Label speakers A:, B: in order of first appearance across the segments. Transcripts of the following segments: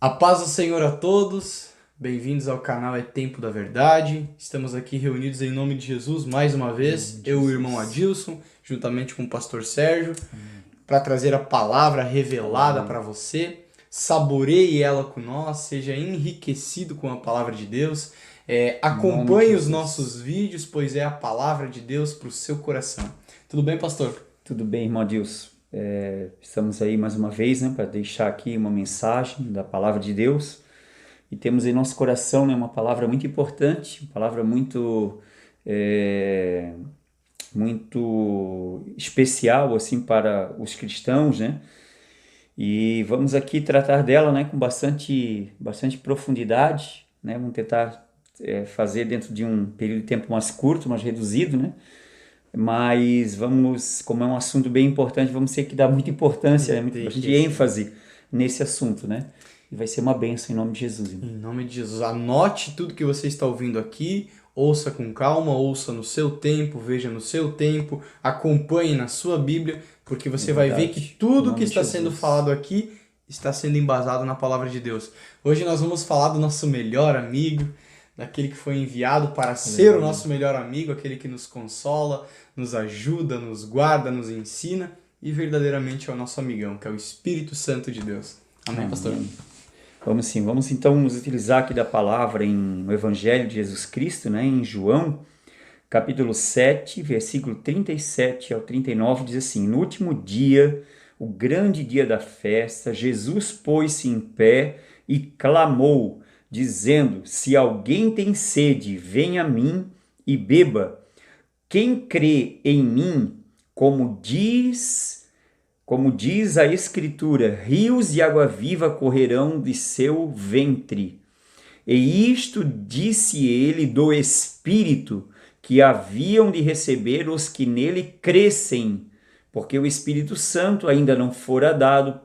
A: A paz do Senhor a todos, bem-vindos ao canal É Tempo da Verdade. Estamos aqui reunidos em nome de Jesus mais uma
B: Em
A: vez,
B: nome de
A: eu e o irmão
B: Jesus.
A: Adilson, juntamente com o pastor Sérgio,
B: Amém.
A: para trazer a palavra revelada
B: Aleluia.
A: para você. Saboreie ela com nós, seja enriquecido com a palavra de Deus.
B: Em nome de
A: Acompanhe os nossos
B: Jesus.
A: vídeos, pois é a palavra de Deus para o seu coração. Tudo bem, pastor?
B: Tudo bem, irmão Adilson? Estamos aí mais uma vez, né, para deixar aqui uma mensagem da palavra de Deus. E temos em nosso coração, né, uma palavra muito importante, uma palavra muito especial assim para os cristãos, né? E vamos aqui tratar dela, né, com bastante profundidade, né? Vamos tentar fazer dentro de um período de tempo mais curto, mais reduzido, né? Mas vamos, como é um assunto bem importante, vamos ter que dar muita importância, né?
A: Tem
B: Bastante
A: que sim.
B: ênfase nesse assunto, né? E vai ser uma bênção em nome de Jesus, irmão.
A: Em nome de Jesus, anote tudo que você está ouvindo aqui, ouça com calma, ouça no seu tempo, veja no seu tempo, acompanhe na sua Bíblia, porque
B: É
A: você vai ver que
B: verdade. Em
A: tudo que
B: nome de
A: está sendo
B: Jesus.
A: falado aqui está sendo embasado na palavra de Deus. Hoje nós vamos falar do nosso melhor amigo, daquele que foi enviado para ser o
B: Aleluia.
A: nosso melhor amigo, aquele que nos consola, nos ajuda, nos guarda, nos ensina e verdadeiramente é o nosso amigão, que é o Espírito Santo de Deus. Amém, pastor?
B: Amém. Vamos então nos utilizar aqui da palavra no Evangelho de Jesus Cristo, né? Em João, capítulo 7, versículo 37 ao 39, diz assim: No último dia, o grande dia da festa, Jesus pôs-se em pé e clamou, dizendo: Se alguém tem sede, venha a mim e beba. Quem crê em mim, como diz a Escritura, rios de água viva correrão de seu ventre. E isto disse ele do Espírito que haviam de receber os que nele crescem, porque o Espírito Santo ainda não fora dado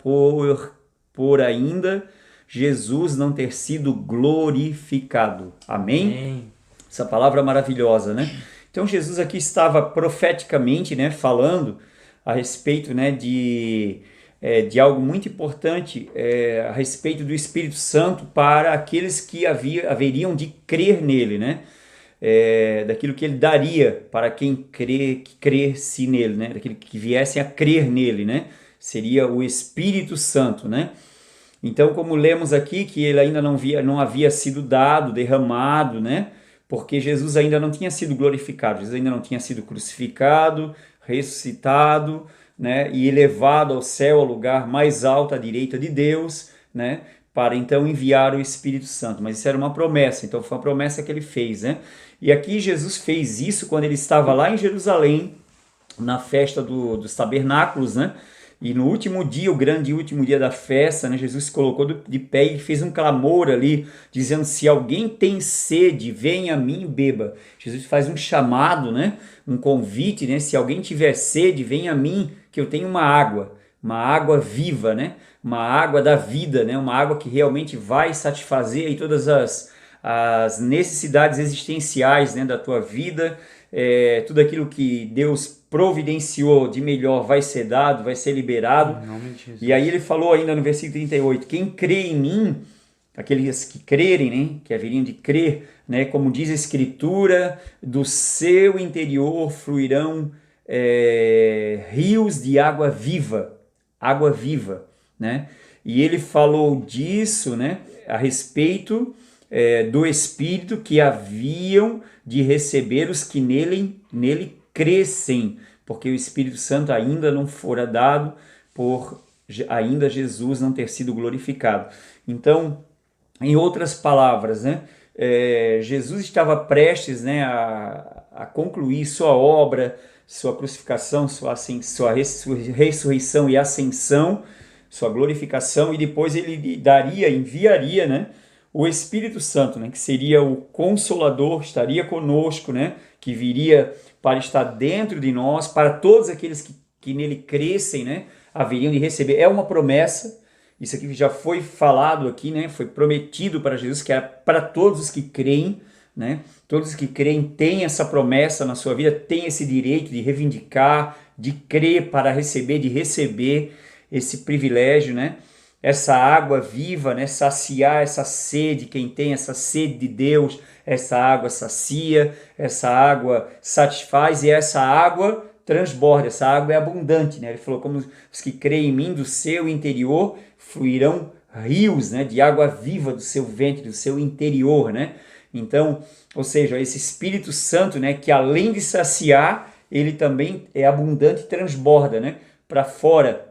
B: por ainda Jesus não ter sido glorificado. Amém?
A: Amém.
B: Essa palavra maravilhosa, né? Então Jesus aqui estava profeticamente, né, falando a respeito, né, de algo muito importante a respeito do Espírito Santo para aqueles que haveriam de crer nele, né? Daquilo que ele daria para quem que cresce nele, né? Daquilo que viessem a crer nele, né? Seria o Espírito Santo, né? Então, como lemos aqui, que ele ainda não havia sido dado, derramado, né? Porque Jesus ainda não tinha sido glorificado, Jesus ainda não tinha sido crucificado, ressuscitado, né? E elevado ao céu, ao lugar mais alto, à direita de Deus, né? Para então enviar o Espírito Santo. Mas isso era uma promessa, então foi uma promessa que ele fez, né? E aqui Jesus fez isso quando ele estava lá em Jerusalém, na festa dos tabernáculos, né? E no último dia, o grande último dia da festa, né, Jesus se colocou de pé e fez um clamor ali, dizendo: se alguém tem sede, venha a mim e beba. Jesus faz um chamado, né, um convite, né, se alguém tiver sede, venha a mim, que eu tenho uma água viva, né, uma água da vida, né, uma água que realmente vai satisfazer aí todas as necessidades existenciais, né, da tua vida. Tudo aquilo que Deus providenciou de melhor vai ser dado, vai ser liberado.
A: Em nome de
B: E aí
A: Jesus.
B: ele falou ainda no versículo 38, quem crê em mim, aqueles que crerem, né, que haveriam de crer, né, como diz a Escritura, do seu interior fluirão rios de água viva, né? E ele falou disso, né, a respeito do Espírito que haviam de receber os que nele crescem, porque o Espírito Santo ainda não fora dado por ainda Jesus não ter sido glorificado. Então, em outras palavras, né, Jesus estava prestes, né, a concluir sua obra, sua crucificação, sua ressurreição e ascensão, sua glorificação, e depois ele enviaria, né, o Espírito Santo, né, que seria o Consolador, estaria conosco, né, que viria para estar dentro de nós, para todos aqueles que nele crescem, né, haveriam de receber. É uma promessa, isso aqui já foi falado aqui, né, foi prometido para Jesus, que era para todos os que creem, né, todos os que creem têm essa promessa na sua vida, têm esse direito de reivindicar, de crer para receber, de receber esse privilégio, né. essa água viva, né? Saciar essa sede, quem tem essa sede de Deus, essa água sacia, essa água satisfaz e essa água transborda, essa água é abundante, né? Ele falou, como os que creem em mim, do seu interior fluirão rios, né? De água viva do seu ventre, do seu interior, né? Então, ou seja, esse Espírito Santo, né? Que além de saciar, ele também é abundante e transborda, né? Para fora,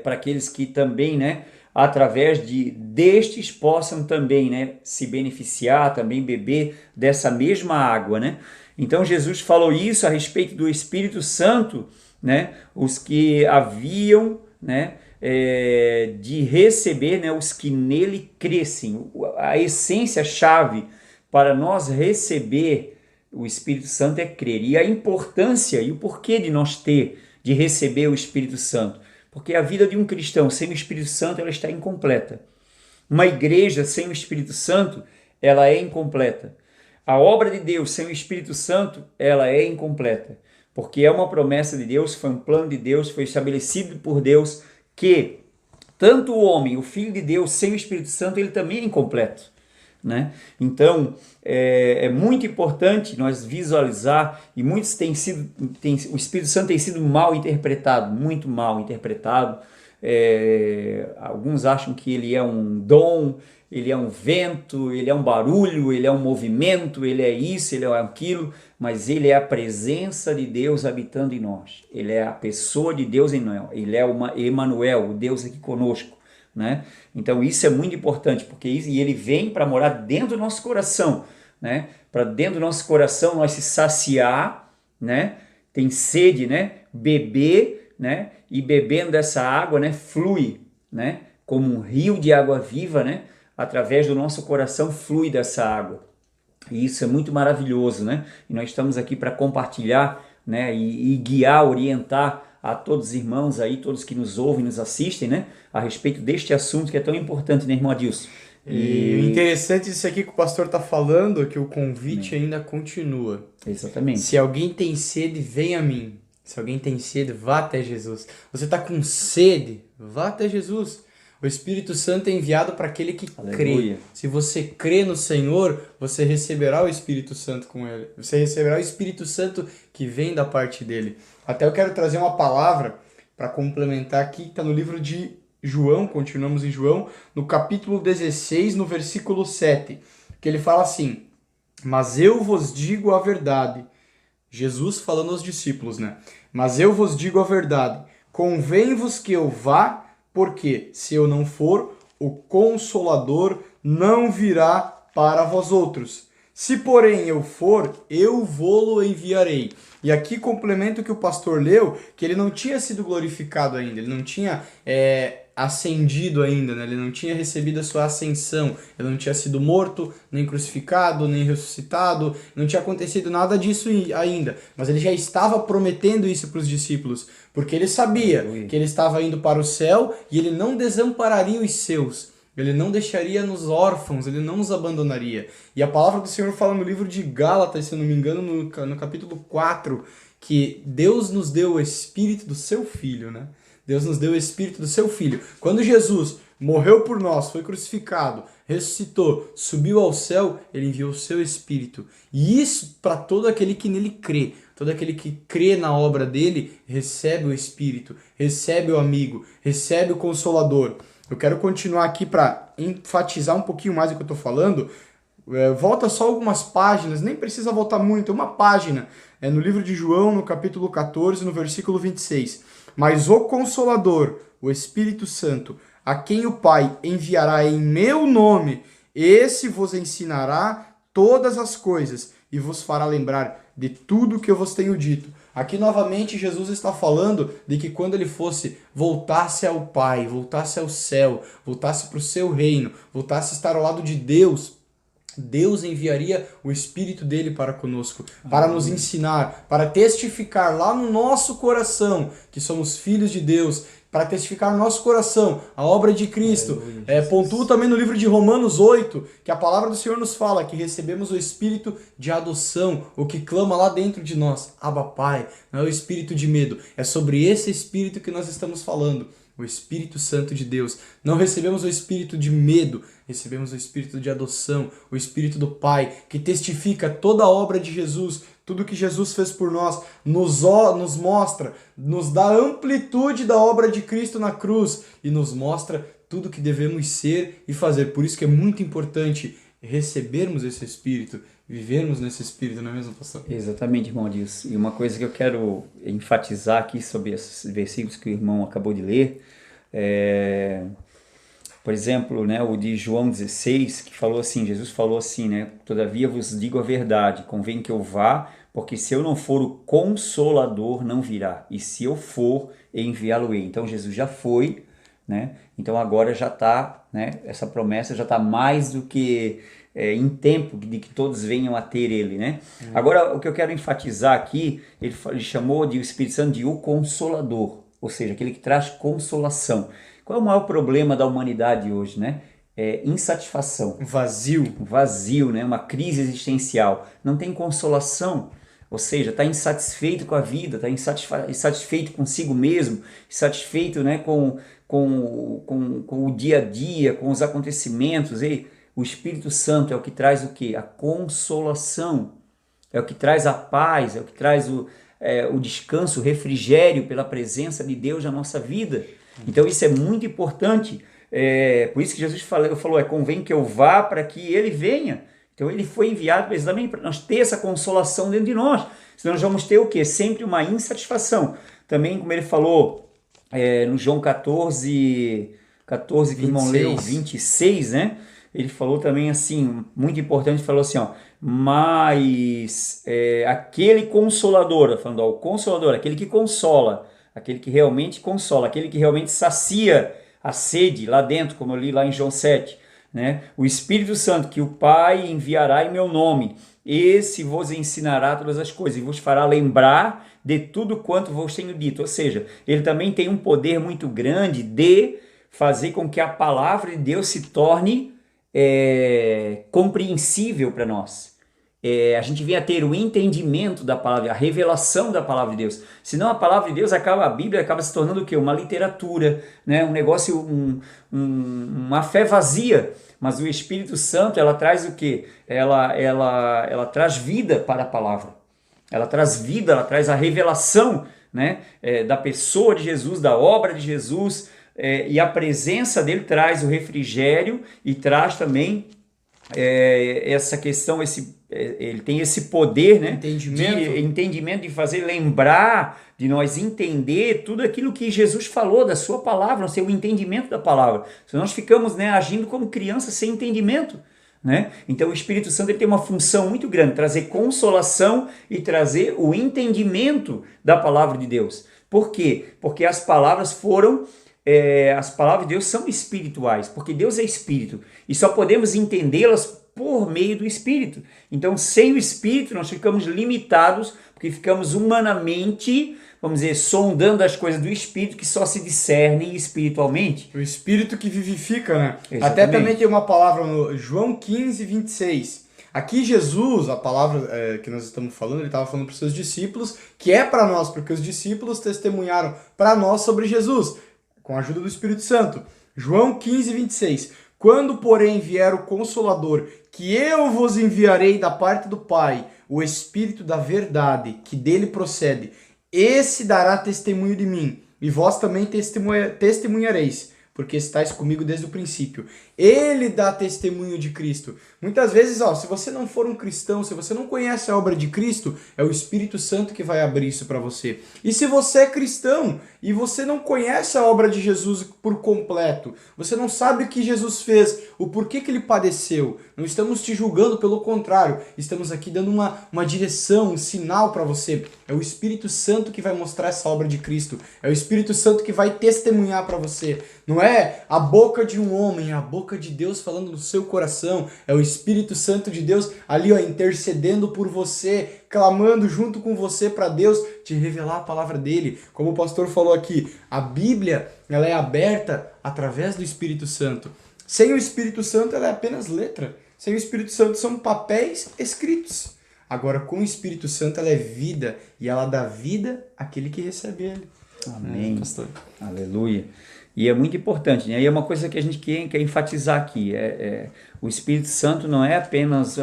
B: para aqueles que também, né, através destes possam também, né, se beneficiar, também beber dessa mesma água, né? Então Jesus falou isso a respeito do Espírito Santo, né, os que haviam, né, de receber, né, os que nele crescem. A essência chave para nós receber o Espírito Santo é crer. E a importância e o porquê de receber o Espírito Santo. Porque a vida de um cristão sem o Espírito Santo ela está incompleta. Uma igreja sem o Espírito Santo ela é incompleta. A obra de Deus sem o Espírito Santo ela é incompleta. Porque é uma promessa de Deus, foi um plano de Deus, foi estabelecido por Deus que tanto o homem, o Filho de Deus, sem o Espírito Santo, ele também é incompleto. Né? Então, é muito importante nós visualizar, e muitos o Espírito Santo tem sido mal interpretado, muito mal interpretado. Alguns acham que ele é um dom, ele é um vento, ele é um barulho, ele é um movimento, ele é isso, ele é aquilo, mas ele é a presença de Deus habitando em nós. Ele é a pessoa de Deus em nós. Ele é o Emanuel, o Deus aqui conosco. Né? Então isso é muito importante, porque ele vem para morar dentro do nosso coração, né? Para dentro do nosso coração nós se saciar, né? Tem sede, né? Beber, né? E bebendo dessa água, né? Flui, né? Como um rio de água viva, né? Através do nosso coração flui dessa água. E isso é muito maravilhoso, né? E nós estamos aqui para compartilhar, né? E guiar, orientar a todos os irmãos aí, todos que nos ouvem, nos assistem, né? A respeito deste assunto que é tão importante, né, irmão Adilson?
A: E o interessante disso aqui que o pastor está falando é que o convite ainda continua.
B: Exatamente.
A: Se alguém tem sede, vem a mim. Se alguém tem sede, vá até Jesus. Você está com sede, vá até Jesus. O Espírito Santo é enviado para aquele que crê. Se você crê no Senhor, você receberá o Espírito Santo com ele. Você receberá o Espírito Santo que vem da parte dele. Até eu quero trazer uma palavra para complementar aqui, que está no livro de João, continuamos em João, no capítulo 16, no versículo 7, que ele fala assim: mas eu vos digo a verdade. Jesus falando aos discípulos, né? Mas eu vos digo a verdade, convém-vos que eu vá, porque se eu não for, o Consolador não virá para vós outros. Se, porém, eu for, eu vou-lo enviarei. E aqui complemento o que o pastor leu, que ele não tinha sido glorificado ainda, ele não tinha ascendido ainda, né? Ele não tinha recebido a sua ascensão, ele não tinha sido morto, nem crucificado, nem ressuscitado, não tinha acontecido nada disso ainda, mas ele já estava prometendo isso para os discípulos, porque ele sabia que ele estava indo para o céu e ele não desampararia os seus. Ele não deixaria nos órfãos, ele não nos abandonaria. E a palavra do Senhor fala no livro de Gálatas, se eu não me engano, no capítulo 4, que Deus nos deu o Espírito do seu Filho, né? Deus nos deu o Espírito do seu Filho. Quando Jesus morreu por nós, foi crucificado, ressuscitou, subiu ao céu, ele enviou o seu Espírito. E isso para todo aquele que nele crê. Todo aquele que crê na obra dele, recebe o Espírito, recebe o amigo, recebe o Consolador. Eu quero continuar aqui para enfatizar um pouquinho mais o que eu estou falando. Volta só algumas páginas, nem precisa voltar muito, uma página. No livro de João, no capítulo 14, no versículo 26. Mas o Consolador, o Espírito Santo, a quem o Pai enviará em meu nome, esse vos ensinará todas as coisas e vos fará lembrar de tudo que eu vos tenho dito. Aqui novamente Jesus está falando de que quando ele fosse, voltasse ao Pai, voltasse ao céu, voltasse para o seu reino, voltasse a estar ao lado de Deus, Deus enviaria o Espírito dele para conosco, para nos ensinar, para testificar lá no nosso coração que somos filhos de Deus, para testificar no nosso coração a obra de Cristo. Pontuo também no livro de Romanos 8, que a palavra do Senhor nos fala que recebemos o Espírito de adoção, o que clama lá dentro de nós, Abba Pai, não é o Espírito de medo, é sobre esse Espírito que nós estamos falando. o Espírito Santo de Deus. Não recebemos o espírito de medo, recebemos o espírito de adoção, o Espírito do Pai, que testifica toda a obra de Jesus, tudo que Jesus fez por nós, nos mostra, nos dá amplitude da obra de Cristo na cruz e nos mostra tudo que devemos ser e fazer. Por isso que é muito importante recebermos esse Espírito, vivermos nesse Espírito, não é mesmo, pastor?
B: Exatamente, irmão Adilson. E uma coisa que eu quero enfatizar aqui sobre esses versículos que o irmão acabou de ler, por exemplo, né, o de João 16, que falou assim, Jesus falou assim, né, todavia vos digo a verdade, convém que eu vá, porque se eu não for, o Consolador não virá, e se eu for, enviá-lo-ei. Então Jesus já foi, né? Então agora já está, né, essa promessa já está mais do que em tempo de que todos venham a ter ele, né? Agora o que eu quero enfatizar aqui, ele chamou de o Espírito Santo de o Consolador, ou seja, aquele que traz consolação. Qual é o maior problema da humanidade hoje, né? Insatisfação. Vazio, né? Uma crise existencial. Não tem consolação. Ou seja, está insatisfeito com a vida, está insatisfeito consigo mesmo, insatisfeito, né, com o dia a dia, com os acontecimentos. E o Espírito Santo é o que traz o quê? A consolação, é o que traz a paz, é o que traz o descanso, o refrigério pela presença de Deus na nossa vida. Então isso é muito importante, por isso que Jesus falou, convém que eu vá para que ele venha. Então ele foi enviado precisamente para nós ter essa consolação dentro de nós, senão nós vamos ter o quê? Sempre uma insatisfação. Também, como ele falou no João 14 que o irmão leu, 26, né? Ele falou também assim, muito importante, falou assim, ó, mas aquele Consolador, falando, ó, o Consolador, aquele que consola, aquele que realmente consola, aquele que realmente sacia a sede lá dentro, como eu li lá em João 7, né? O Espírito Santo que o Pai enviará em meu nome, esse vos ensinará todas as coisas e vos fará lembrar de tudo quanto vos tenho dito. Ou seja, ele também tem um poder muito grande de fazer com que a palavra de Deus se torne compreensível para nós. A gente vem a ter o entendimento da palavra, a revelação da palavra de Deus. Senão a palavra de Deus a Bíblia acaba se tornando o quê? Uma literatura, né? Um negócio, uma fé vazia. Mas o Espírito Santo, ela traz o quê? Ela traz vida para a palavra. Ela traz vida, ela traz a revelação, né? Da pessoa de Jesus, da obra de Jesus, e a presença dele traz o refrigério e traz também essa questão, ele tem esse poder, né, entendimento de fazer lembrar, de nós entender tudo aquilo que Jesus falou da sua palavra, o entendimento da palavra. Se nós ficamos, né, agindo como crianças sem entendimento, né? Então o Espírito Santo ele tem uma função muito grande, trazer consolação e trazer o entendimento da palavra de Deus. Por quê? Porque as palavras de Deus são espirituais, porque Deus é Espírito, e só podemos entendê-las por meio do Espírito. Então, sem o Espírito, nós ficamos limitados, porque ficamos humanamente, vamos dizer, sondando as coisas do Espírito, que só se discernem espiritualmente.
A: O Espírito que vivifica, né?
B: Exatamente.
A: Até também tem uma palavra no João 15, 26. Aqui Jesus, a palavra que nós estamos falando, ele estava falando para os seus discípulos, que é para nós, porque os discípulos testemunharam para nós sobre Jesus, com a ajuda do Espírito Santo. João 15, 26. Quando, porém, vier o Consolador, que eu vos enviarei da parte do Pai, o Espírito da verdade, que dele procede, esse dará testemunho de mim, e vós também testemunhareis, porque estáis comigo desde o princípio. Ele dá testemunho de Cristo. Muitas vezes, se você não for um cristão, se você não conhece a obra de Cristo, é o Espírito Santo que vai abrir isso para você. E se você é cristão e você não conhece a obra de Jesus por completo, você não sabe o que Jesus fez, o porquê que ele padeceu, não estamos te julgando, pelo contrário, estamos aqui dando uma direção, um sinal para você. É o Espírito Santo que vai mostrar essa obra de Cristo. É o Espírito Santo que vai testemunhar para você. Não é a boca de um homem, é a boca de Deus falando no seu coração. É o Espírito Santo de Deus ali, intercedendo por você, clamando junto com você para Deus te revelar a palavra dele. Como o pastor falou aqui, a Bíblia ela é aberta através do Espírito Santo. Sem o Espírito Santo ela é apenas letra. Sem o Espírito Santo são papéis escritos. Agora com o Espírito Santo ela é vida e ela dá vida àquele que recebe ele.
B: Amém. Pastor. Aleluia. E é muito importante, né? E é uma coisa que a gente quer enfatizar aqui, o Espírito Santo não é apenas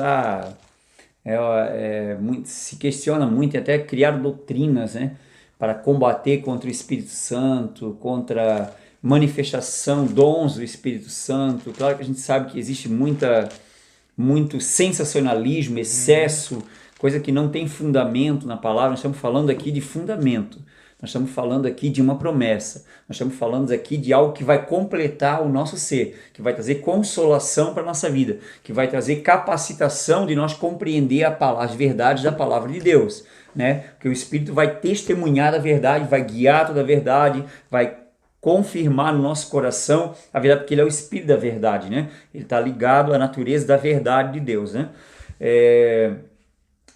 B: se questiona muito, e até criar doutrinas, né, para combater contra o Espírito Santo, contra manifestação, dons do Espírito Santo. Claro que a gente sabe que existe muito sensacionalismo, excesso, coisa que não tem fundamento na palavra. Nós estamos falando aqui de fundamento. Nós estamos falando aqui de uma promessa. Nós estamos falando aqui de algo que vai completar o nosso ser, que vai trazer consolação para a nossa vida, que vai trazer capacitação de nós compreender as verdades da palavra de Deus, né? Porque o Espírito vai testemunhar da verdade, vai guiar toda a verdade, vai confirmar no nosso coração a verdade, porque ele é o Espírito da verdade, né? Ele está ligado à natureza da verdade de Deus, né?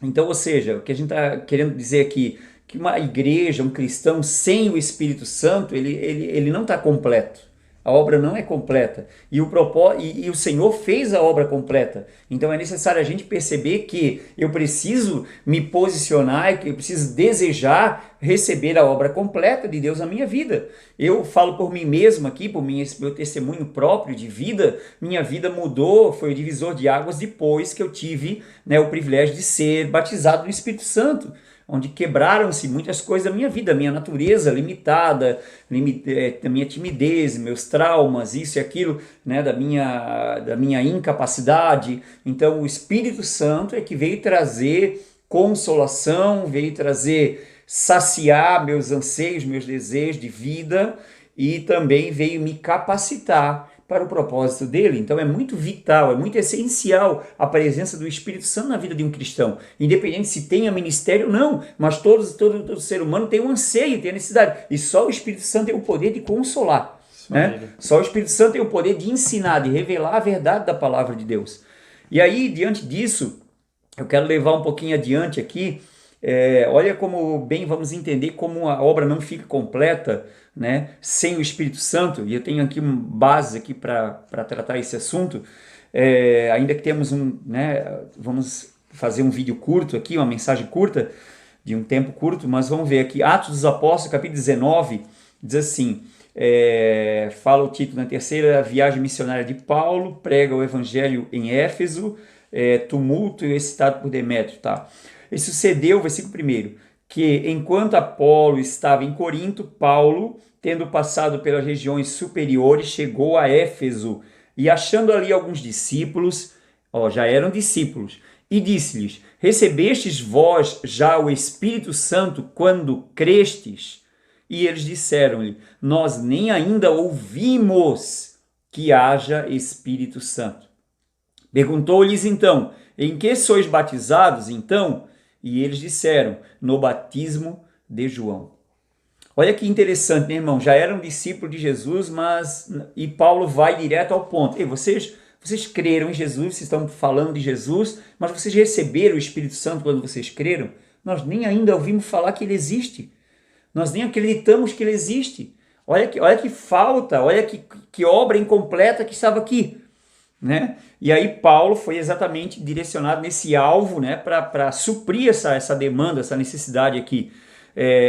B: Então, ou seja, o que a gente está querendo dizer aqui, que uma igreja, um cristão sem o Espírito Santo, ele não está completo. A obra não é completa. E o Senhor fez a obra completa. Então é necessário a gente perceber que eu preciso me posicionar, que eu preciso desejar receber a obra completa de Deus na minha vida. Eu falo por mim mesmo aqui, por meu testemunho próprio de vida, minha vida mudou, foi o divisor de águas depois que eu tive, né, o privilégio de ser batizado no Espírito Santo, onde quebraram-se muitas coisas da minha vida, minha natureza limitada, da minha timidez, meus traumas, isso e aquilo, né, da minha incapacidade. Então o Espírito Santo é que veio trazer consolação, veio saciar meus anseios, meus desejos de vida, e também veio me capacitar para o propósito dele. Então é muito vital, é muito essencial a presença do Espírito Santo na vida de um cristão, independente se tenha ministério ou não, mas todo ser humano tem um anseio, tem a necessidade, e só o Espírito Santo tem o poder de consolar, né? Só o Espírito Santo tem o poder de ensinar, de revelar a verdade da palavra de Deus. E aí, diante disso, eu quero levar um pouquinho adiante aqui. Olha como bem vamos entender como a obra não fica completa, né, sem o Espírito Santo. E eu tenho aqui uma base aqui para tratar esse assunto, ainda que temos vamos fazer um vídeo curto aqui, uma mensagem curta, de um tempo curto, mas vamos ver aqui, Atos dos Apóstolos, capítulo 19, diz assim, fala o título, na terceira viagem missionária de Paulo, prega o evangelho em Éfeso, tumulto excitado por Demétrio, tá? E sucedeu, versículo 1, que enquanto Apolo estava em Corinto, Paulo, tendo passado pelas regiões superiores, chegou a Éfeso, e achando ali alguns discípulos, já eram discípulos, e disse-lhes, recebestes vós já o Espírito Santo quando crestes? E eles disseram-lhe, nós nem ainda ouvimos que haja Espírito Santo. Perguntou-lhes então, em que sois batizados então? E eles disseram, no batismo de João. Olha que interessante, né, irmão? Já eram discípulos de Jesus, e Paulo vai direto ao ponto. Vocês creram em Jesus, vocês estão falando de Jesus, mas vocês receberam o Espírito Santo quando vocês creram? Nós nem ainda ouvimos falar que ele existe. Nós nem acreditamos que ele existe. Olha que falta, olha que obra incompleta que estava aqui, né? E aí Paulo foi exatamente direcionado nesse alvo, né, para suprir essa demanda, essa necessidade aqui.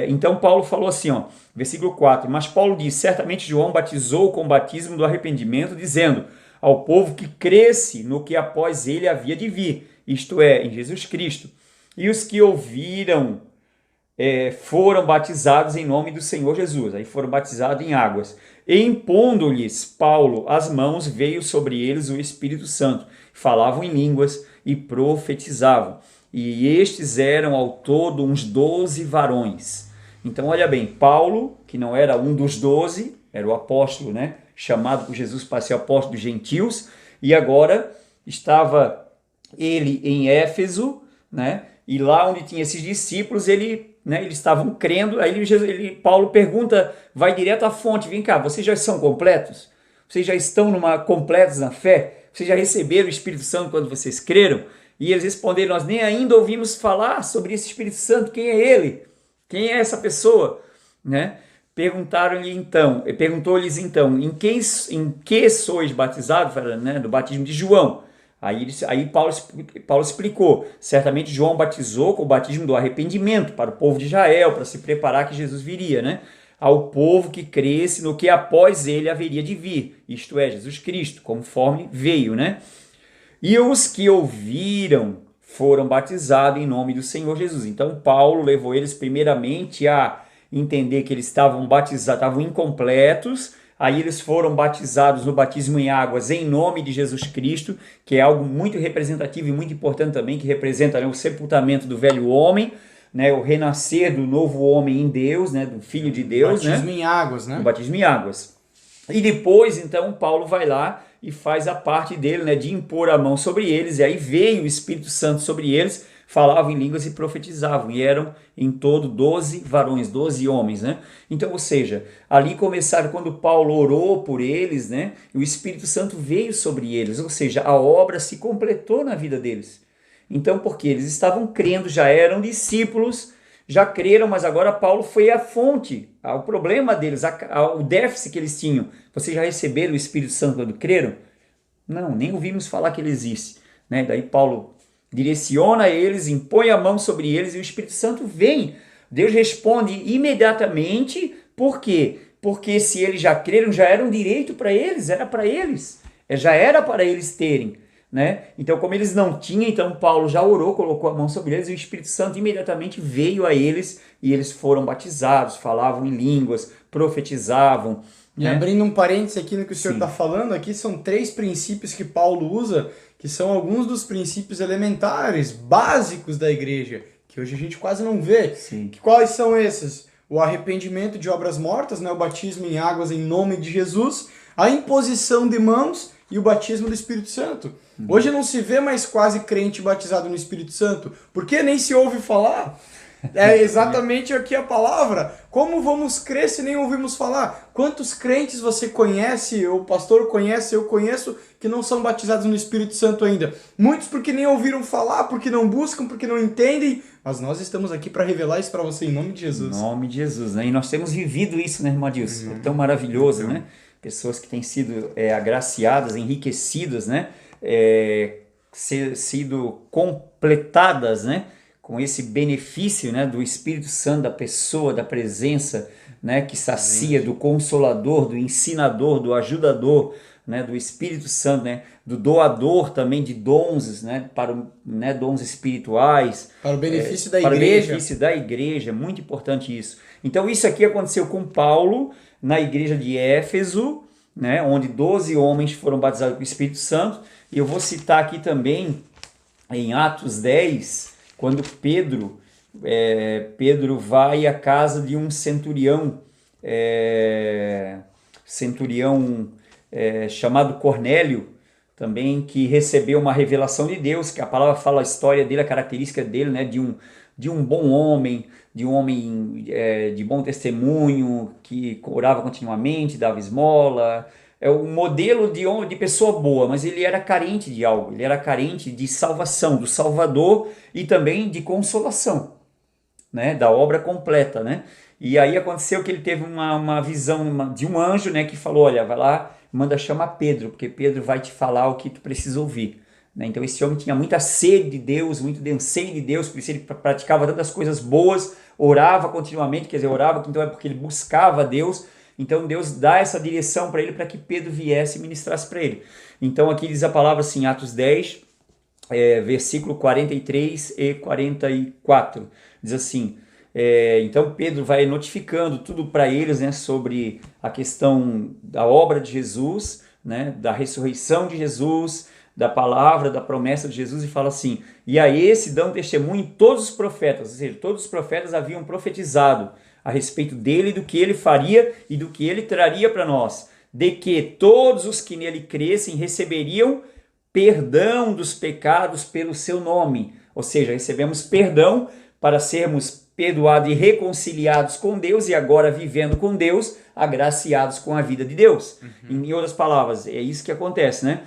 B: Então Paulo falou assim, versículo 4, mas Paulo diz, certamente João batizou com o batismo do arrependimento, dizendo ao povo que cresce no que após ele havia de vir, isto é, em Jesus Cristo. E os que ouviram foram batizados em nome do Senhor Jesus, aí foram batizados em águas. E impondo-lhes Paulo as mãos, veio sobre eles o Espírito Santo, falavam em línguas e profetizavam. E estes eram ao todo uns 12 varões. Então olha bem, Paulo, que não era um dos 12, era o apóstolo, né, chamado por Jesus para ser apóstolo dos gentios, e agora estava ele em Éfeso, né, e lá onde tinha esses discípulos, eles estavam crendo. Aí Paulo pergunta, vai direto à fonte, vem cá, vocês já são completos? Vocês já estão completos na fé? Vocês já receberam o Espírito Santo quando vocês creram? E eles responderam, nós nem ainda ouvimos falar sobre esse Espírito Santo, quem é ele? Quem é essa pessoa? Né? Perguntou-lhes então, em que sois batizados? Né? Do batismo de João. Aí Paulo explicou, certamente João batizou com o batismo do arrependimento para o povo de Israel, para se preparar que Jesus viria, né? ao povo que cresce no que após ele haveria de vir, isto é, Jesus Cristo, conforme veio, né? E os que ouviram foram batizados em nome do Senhor Jesus. Então Paulo levou eles primeiramente a entender que eles estavam batizados, estavam incompletos. Aí eles foram batizados no batismo em águas em nome de Jesus Cristo, que é algo muito representativo e muito importante também, que representa, né, o sepultamento do velho homem, né, o renascer do novo homem em Deus, né, do Filho de Deus.
A: Batismo em águas, né?
B: O batismo em águas. E depois, então, Paulo vai lá e faz a parte dele, né, de impor a mão sobre eles, e aí veio o Espírito Santo sobre eles, falavam em línguas e profetizavam, e eram em todo 12 varões, 12 homens, né? Então, ou seja, ali começaram, quando Paulo orou por eles, né, o Espírito Santo veio sobre eles, ou seja, a obra se completou na vida deles. Então, porque eles estavam crendo, já eram discípulos, já creram, mas agora Paulo foi a fonte, o problema deles, o déficit que eles tinham. Vocês já receberam o Espírito Santo quando creram? Não, nem ouvimos falar que ele existe, né? Daí Paulo direciona eles, impõe a mão sobre eles e o Espírito Santo vem. Deus responde imediatamente. Por quê? Porque se eles já creram, já era um direito para eles, era para eles, já era para eles terem, né? Então, como eles não tinham, então Paulo já orou, colocou a mão sobre eles e o Espírito Santo imediatamente veio a eles e eles foram batizados, falavam em línguas, profetizavam.
A: E abrindo um parênteses aqui no que o senhor está falando, aqui são 3 princípios que Paulo usa, que são alguns dos princípios elementares, básicos da igreja, que hoje a gente quase não vê.
B: Sim.
A: Quais são esses? O arrependimento de obras mortas, né? O batismo em águas em nome de Jesus, a imposição de mãos e o batismo do Espírito Santo. Hoje não se vê mais quase crente batizado no Espírito Santo, porque nem se ouve falar. É exatamente aqui a palavra. Como vamos crer se nem ouvimos falar? Quantos crentes você conhece, o pastor conhece, eu conheço, que não são batizados no Espírito Santo ainda? Muitos porque nem ouviram falar, porque não buscam, porque não entendem. Mas nós estamos aqui para revelar isso para você em nome de Jesus.
B: Em nome de Jesus, né? E nós temos vivido isso, né, irmão Adilson? É tão maravilhoso, né? Pessoas que têm sido agraciadas, enriquecidas, né? Sido completadas, né? Com esse benefício, né, do Espírito Santo, da pessoa, da presença, né, que sacia, do Consolador, do Ensinador, do Ajudador, né, do Espírito Santo, né, do doador também de dons, né, dons espirituais.
A: Para o benefício da
B: igreja. Para o
A: benefício
B: da igreja, muito importante isso. Então isso aqui aconteceu com Paulo na igreja de Éfeso, né, onde 12 homens foram batizados com o Espírito Santo. E eu vou citar aqui também em Atos 10, quando Pedro vai à casa de um centurião, chamado Cornélio, também, que recebeu uma revelação de Deus, que a palavra fala a história dele, a característica dele, né, de um bom homem, de bom testemunho, que orava continuamente, dava esmola. É um modelo de pessoa boa, mas ele era carente de algo, ele era carente de salvação, do Salvador e também de consolação, né, da obra completa, né? E aí aconteceu que ele teve uma visão de um anjo, né, que falou, olha, vai lá, manda chamar Pedro, porque Pedro vai te falar o que tu precisa ouvir, né? Então esse homem tinha muita sede de Deus, muito anseio de Deus, por isso ele praticava tantas coisas boas, orava continuamente, quer dizer, orava, então é porque ele buscava Deus. Então Deus dá essa direção para ele, para que Pedro viesse e ministrasse para ele. Então aqui diz a palavra assim, Atos 10, versículo 43 e 44. Diz assim, então Pedro vai notificando tudo para eles, né, sobre a questão da obra de Jesus, né, da ressurreição de Jesus, da palavra, da promessa de Jesus, e fala assim, e a esse dão testemunho todos os profetas, ou seja, todos os profetas haviam profetizado a respeito dele, do que ele faria e do que ele traria para nós, de que todos os que nele crescem receberiam perdão dos pecados pelo seu nome. Ou seja, recebemos perdão para sermos perdoados e reconciliados com Deus, e agora vivendo com Deus, agraciados com a vida de Deus. Em outras palavras, é isso que acontece, né?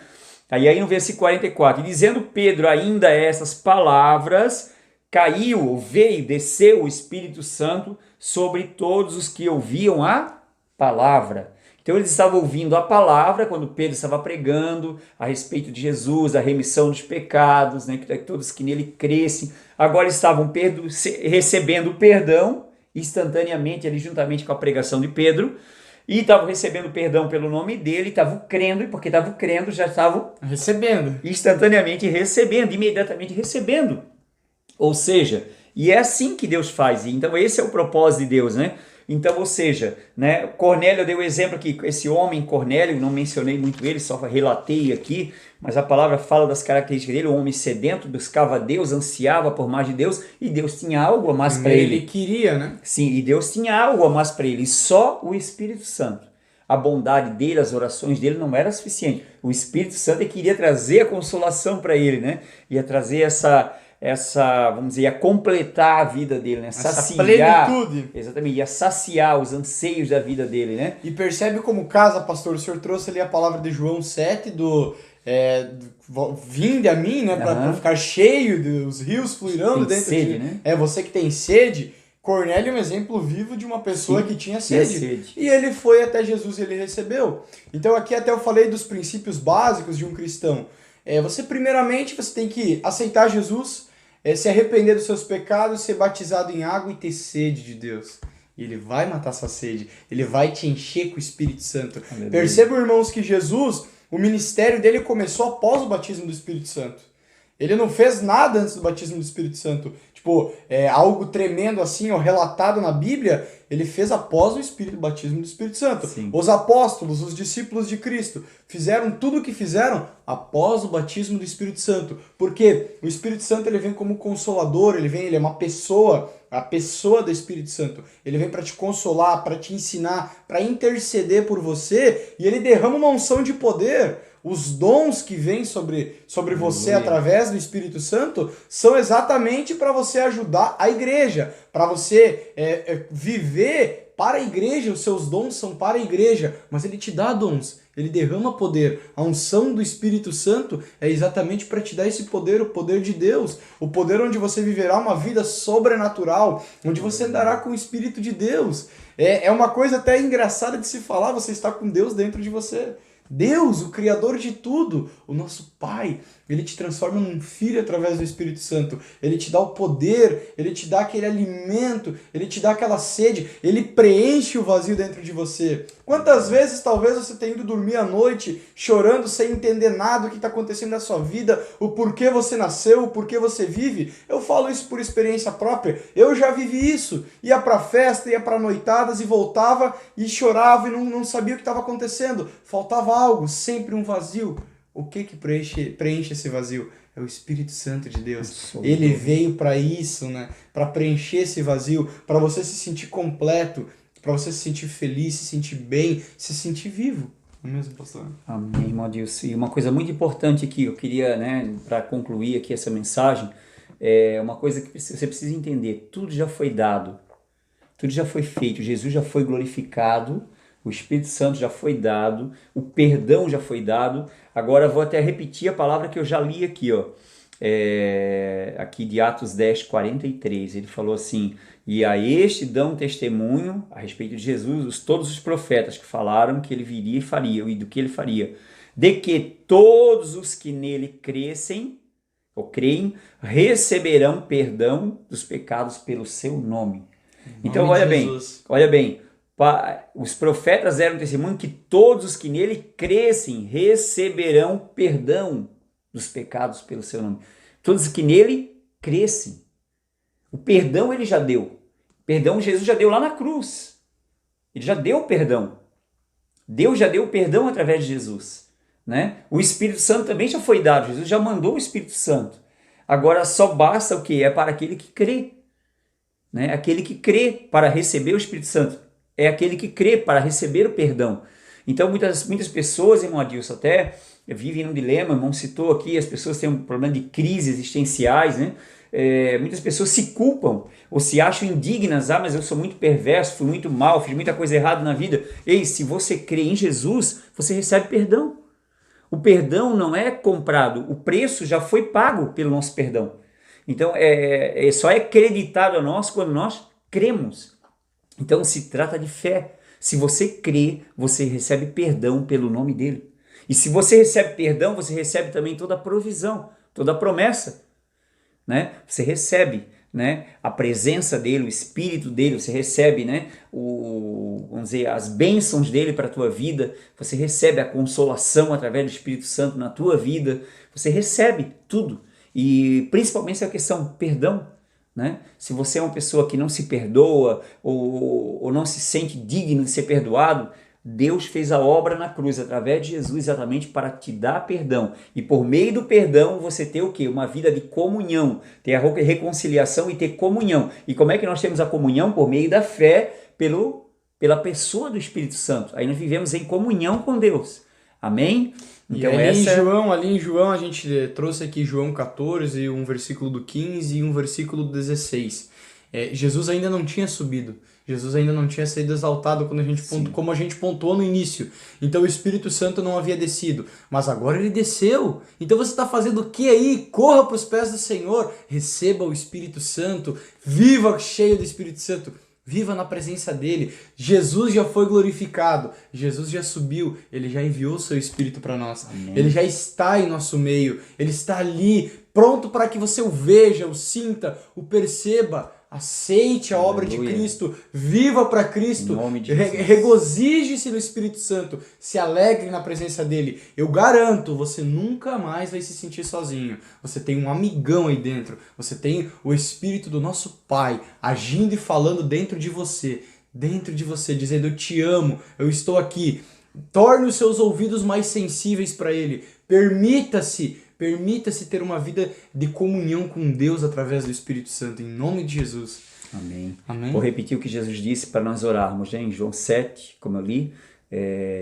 B: Aí no versículo 44, dizendo Pedro ainda essas palavras, desceu o Espírito Santo sobre todos os que ouviam a palavra. Então eles estavam ouvindo a palavra quando Pedro estava pregando a respeito de Jesus, a remissão dos pecados, né, que todos que nele crescem, agora estavam recebendo perdão instantaneamente ali juntamente com a pregação de Pedro, e estavam recebendo perdão pelo nome dele, estavam crendo, e porque estavam crendo, já estavam
A: recebendo.
B: Instantaneamente recebendo, imediatamente recebendo. Ou seja, e é assim que Deus faz. Então esse é o propósito de Deus, né? Então, ou seja, né, Cornélio, eu dei o exemplo aqui, esse homem Cornélio, não mencionei muito ele, só relatei aqui, mas a palavra fala das características dele, um homem sedento, buscava Deus, ansiava por mais de Deus, e Deus tinha algo a mais para ele.
A: Ele queria, né?
B: Sim, e Deus tinha algo a mais para ele, e só o Espírito Santo. A bondade dele, as orações dele não era suficiente. O Espírito Santo queria trazer a consolação para ele, né? Ia trazer vamos dizer, ia completar a vida dele, né? Saciar,
A: plenitude.
B: Exatamente, ia saciar os anseios da vida dele, né?
A: E percebe como casa, pastor, o senhor trouxe ali a palavra de João 7, vinde a mim, né? Para ficar cheio dos rios fluirão dentro
B: sede,
A: de...
B: né?
A: É, você que tem sede. Cornélio é um exemplo vivo de uma pessoa que tinha sede. E ele foi até Jesus e ele recebeu. Então aqui até eu falei dos princípios básicos de um cristão. Primeiramente, você tem que aceitar Jesus, se arrepender dos seus pecados, ser batizado em água e ter sede de Deus. E ele vai matar sua sede. Ele vai te encher com o Espírito Santo. Aleluia. Percebam, irmãos, que Jesus, o ministério dele começou após o batismo do Espírito Santo. Ele não fez nada antes do batismo do Espírito Santo. Algo tremendo assim, relatado na Bíblia, ele fez após o batismo do Espírito Santo.
B: Sim.
A: Os apóstolos, os discípulos de Cristo, fizeram tudo o que fizeram após o batismo do Espírito Santo. Porque o Espírito Santo ele vem como consolador, ele é uma pessoa, a pessoa do Espírito Santo. Ele vem para te consolar, para te ensinar, para interceder por você, e ele derrama uma unção de poder. Os dons que vêm sobre você através do Espírito Santo são exatamente para você ajudar a igreja, para você viver para a igreja. Os seus dons são para a igreja, mas ele te dá dons, ele derrama poder. A unção do Espírito Santo é exatamente para te dar esse poder, o poder de Deus, o poder onde você viverá uma vida sobrenatural, onde você andará com o Espírito de Deus. É uma coisa até engraçada de se falar, você está com Deus dentro de você. Deus, o Criador de tudo, o nosso Pai, ele te transforma num filho através do Espírito Santo. Ele te dá o poder, ele te dá aquele alimento, ele te dá aquela sede, ele preenche o vazio dentro de você. Quantas vezes talvez você tenha ido dormir à noite chorando sem entender nada do que está acontecendo na sua vida, o porquê você nasceu, o porquê você vive? Eu falo isso por experiência própria, eu já vivi isso. Ia para festa, ia para noitadas e voltava e chorava e não sabia o que estava acontecendo. Faltava algo, sempre um vazio. O que preenche esse vazio? É o Espírito Santo de Deus. Ele veio para isso, né? Para preencher esse vazio, para você se sentir completo, para você se sentir feliz, se sentir bem, se sentir vivo. Não é mesmo, pastor?
B: Amém, irmão Adilson. E uma coisa muito importante aqui, eu queria, para concluir aqui essa mensagem, é uma coisa que você precisa entender. Tudo já foi dado, tudo já foi feito, Jesus já foi glorificado, o Espírito Santo já foi dado, o perdão já foi dado. Agora eu vou até repetir a palavra que eu já li aqui, aqui de Atos 10, 43. Ele falou assim: e a este dão testemunho a respeito de Jesus, todos os profetas que falaram que ele viria e faria, e do que ele faria, de que todos os que nele crescem, ou creem, receberão perdão dos pecados pelo seu nome. Então olha bem, os profetas deram testemunho que todos os que nele crescem receberão perdão dos pecados pelo seu nome. Todos que nele crescem. O perdão ele já deu. O perdão Jesus já deu lá na cruz. Ele já deu o perdão. Deus já deu o perdão através de Jesus, né? O Espírito Santo também já foi dado. Jesus já mandou o Espírito Santo. Agora só basta o que? É para aquele que crê, né? Aquele que crê para receber o Espírito Santo. É aquele que crê para receber o perdão. Então muitas pessoas, irmão Adilson, até vivem num dilema. Irmão citou aqui, as pessoas têm um problema de crise existenciais, né? Muitas pessoas se culpam ou se acham indignas. Mas eu sou muito perverso, fui muito mal, fiz muita coisa errada na vida. Ei, se você crê em Jesus, você recebe perdão. O perdão não é comprado, o preço já foi pago pelo nosso perdão. Então só é creditado a nós quando nós cremos. Então se trata de fé. Se você crê, você recebe perdão pelo nome dele. E se você recebe perdão, você recebe também toda a provisão, toda a promessa, né? Você recebe, né, a presença dele, o Espírito dele, você recebe, né, vamos dizer, as bênçãos dele para a tua vida, você recebe a consolação através do Espírito Santo na tua vida, você recebe tudo. E principalmente essa questão perdão, né? Se você é uma pessoa que não se perdoa ou não se sente digno de ser perdoado, Deus fez a obra na cruz através de Jesus exatamente para te dar perdão. E por meio do perdão você ter o quê? Uma vida de comunhão, ter a reconciliação e ter comunhão. E como é que nós temos a comunhão? Por meio da fé pela pessoa do Espírito Santo. Aí nós vivemos em comunhão com Deus. Amém?
A: Então, ali em João a gente trouxe aqui João 14, um versículo do 15 e um versículo do 16. Jesus ainda não tinha subido. Jesus ainda não tinha sido exaltado como a gente pontuou no início. Então o Espírito Santo não havia descido. Mas agora ele desceu. Então você está fazendo o que aí? Corra para os pés do Senhor. Receba o Espírito Santo. Viva cheio do Espírito Santo. Viva na presença dele. Jesus já foi glorificado. Jesus já subiu. Ele já enviou o seu Espírito para nós. Amém. Ele já está em nosso meio. Ele está ali, pronto para que você o veja, o sinta, o perceba. Aceite a obra de Cristo, viva para Cristo, regozije-se no Espírito Santo, se alegre na presença dele. Eu garanto, você nunca mais vai se sentir sozinho. Você tem um amigão aí dentro, você tem o Espírito do nosso Pai agindo e falando dentro de você, dizendo: eu te amo, eu estou aqui. Torne os seus ouvidos mais sensíveis para ele. Permita-se ter uma vida de comunhão com Deus através do Espírito Santo, em nome de Jesus.
B: Amém.
A: Amém.
B: Vou repetir o que Jesus disse para nós orarmos, né? Em João 7, como eu li,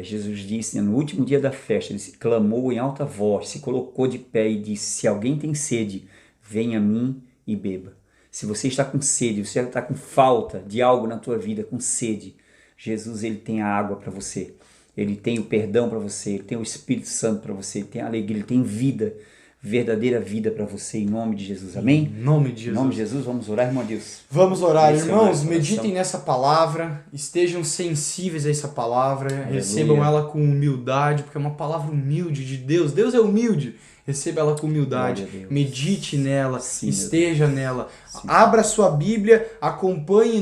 B: Jesus disse, né, no último dia da festa, ele clamou em alta voz, se colocou de pé e disse: se alguém tem sede, venha a mim e beba. Se você está com sede, você está com falta de algo na tua vida, com sede, Jesus, ele tem a água para você. Ele tem o perdão para você, ele tem o Espírito Santo para você, ele tem a alegria, ele tem vida, verdadeira vida para você, em nome de Jesus. Amém?
A: Em nome de Jesus.
B: Em nome de Jesus, vamos orar, irmão Deus.
A: Vamos orar, irmãos, meditem nessa palavra, estejam sensíveis a essa palavra, aleluia. Recebam ela com humildade, porque é uma palavra humilde de Deus. Deus é humilde. Receba ela com humildade, medite nela, sim, esteja nela. Sim. Abra sua Bíblia, acompanhe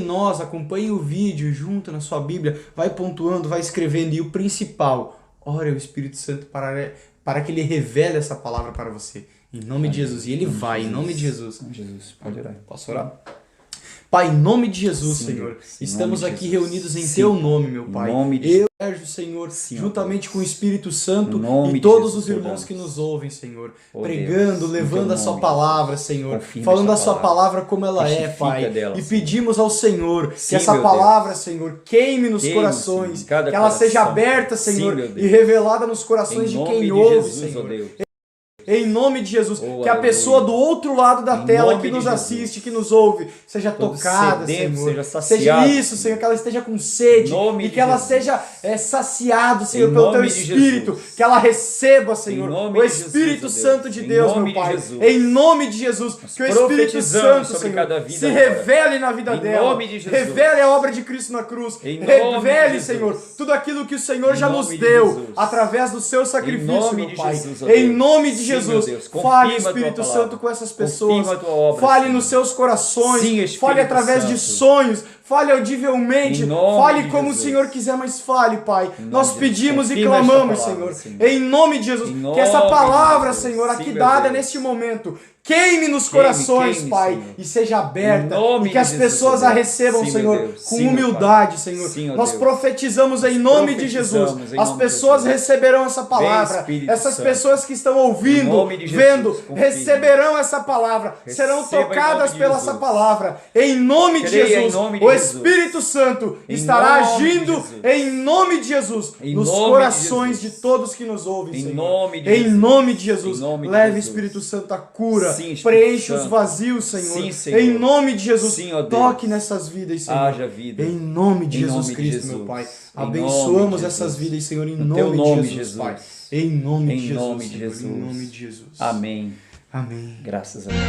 A: o vídeo junto na sua Bíblia, vai pontuando, vai escrevendo. E o principal, ore ao Espírito Santo para que ele revele essa palavra para você. Em nome de Jesus. E ele vai, em nome de Jesus.
B: Jesus, pode orar.
A: Posso orar? Pai, em nome de Jesus, sim, Senhor, estamos aqui reunidos em Teu nome, meu Pai. Eu, Sérgio, Senhor, juntamente com o Espírito Santo e todos os irmãos que nos ouvem, Senhor, pregando, levando a Sua palavra, Senhor, falando a Sua palavra como ela é, Pai. E pedimos ao Senhor que essa palavra, Senhor, queime nos corações, que ela seja aberta, Senhor, e revelada nos corações de quem ouve, Senhor. Em nome de Jesus, que a pessoa do outro lado da tela que nos assiste, que nos ouve, seja tocada, Senhor. Seja isso, Senhor, que ela esteja com sede e que ela seja saciada, Senhor, pelo Teu Espírito. Que ela receba, Senhor, o Espírito Santo de Deus, meu Pai. Em nome de Jesus, que o Espírito Santo, Senhor, se revele na vida dela. Revele a obra de Cristo na cruz. Revele, Senhor, tudo aquilo que o Senhor já nos deu através do Seu sacrifício, meu Pai. Em nome de Jesus. Fale, Espírito Santo, com essas pessoas. Fale nos seus corações. Sim, fale através de sonhos. Fale audivelmente. Fale como o Senhor quiser, mas fale, Pai. Nós pedimos e clamamos, Senhor. Em nome de Jesus. Que essa palavra, Senhor, aqui dada neste momento, queime nos corações, Pai, e seja aberta, e que as pessoas a recebam, Senhor, com humildade, Senhor. Nós profetizamos em nome de Jesus. As pessoas receberão essa palavra. Essas pessoas que estão ouvindo, vendo, receberão essa palavra, serão tocadas pela essa palavra. Em nome de Jesus, o Espírito Santo estará agindo em nome de Jesus nos corações de todos que nos ouvem, Senhor. Em nome de Jesus, leve, Espírito Santo, a cura. Sim, preenche os vazios, Senhor. Sim, Senhor. Em nome de Jesus, sim, toque nessas vidas, Senhor.
B: Haja vida.
A: Em nome de Jesus Cristo, meu Pai. Abençoamos essas vidas, Senhor, em nome de Jesus, Pai. Em nome de Jesus. Em nome de Jesus.
B: Amém.
A: Amém.
B: Graças a Deus.